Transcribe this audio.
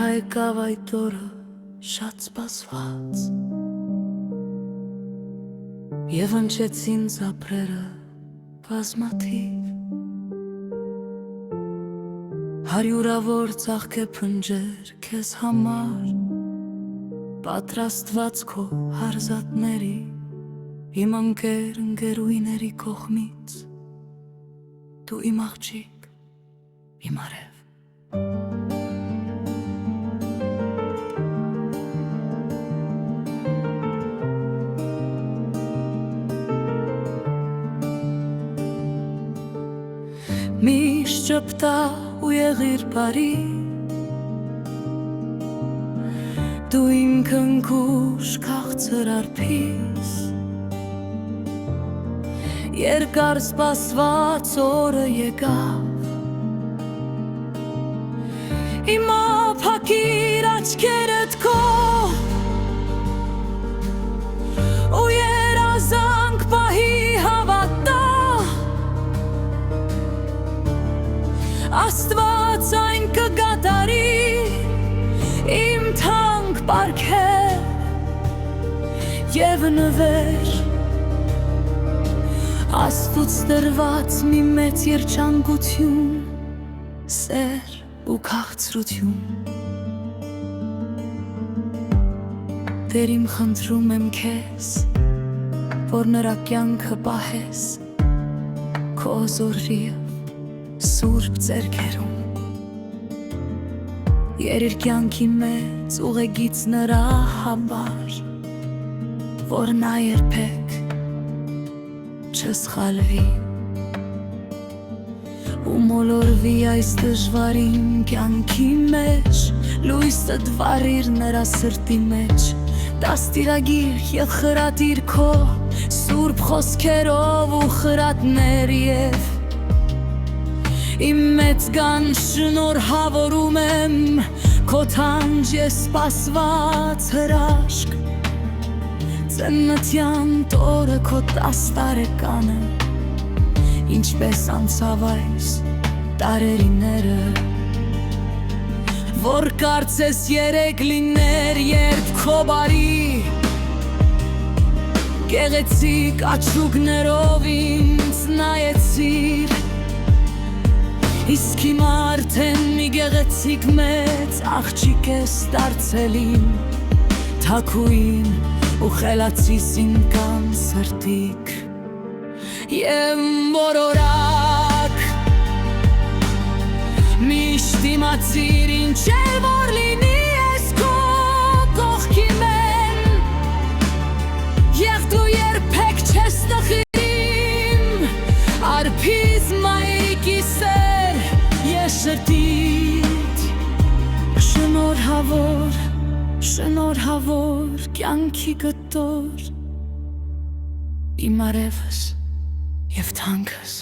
եկավ այդ օրը շատ սպասված Եվ ընչեցին ծափրերը բազմաթիվ Հարյուրավոր ծաղկե փնջեր քեզ համար Պատրաստված քո հարազատների Իմ ընկերուիների կողմից Դու իմ աղջիկ, իմ արև Միշտ ճպտա ու եղիր բարի Դու իմ քնքուշ քաղցր արփիս Երկար սպասված օրը եկավ Հիմա փակիր աչքերդ քո Ու երազանք պահի հավատա Աստված այն կգադարի Իմ թանկ պարգև Եվ նվեր Աստուց դրված մի մեծ երջանկություն Սեր ու քաղցրություն Տեր իմ խնդրում եմ քեզ Որ նրա կյանքը պահես Քո զորիվ Սուրբ ձեռքերում Երիր կյանքի մեծ ուղեգից նրա համար Որ նա երբեք չսխալվի Ու մոլորվի այս դժվարին կյանքի մեջ Լույսը դվարիր նրա սրտի մեջ Դաստիրագիր և խրատիր քո Սուրբ խոսքերով ու խրատներ և Իմ մեծ գան շնորհավորում եմ Քո թանջ ես սպասված հրաշք Ծննդյան տորը քո 10 տարեկանը Ինչպես անցավ այս տարերիները Որ կարծես երեք լիներ երբ քո բարի Գեղեցիկ աչուկներով ինձ նայեցիր Իսկ հիմա արդեն մի գեղեցիկ մեծ աղջիկ ես դարձել իմ Թաքուին ու խելացիս ինքան սրտիկ Եվ մորորակ Միշտ իմացիր ինչ էլ որ լինի ես քո կողքի մեն Եվ դու երբեք չես տխրիմ Արփիս մայրիկի սեր Եշրտիտ Շնորհավոր կյանքի գտոր Իմ արևս և թանքս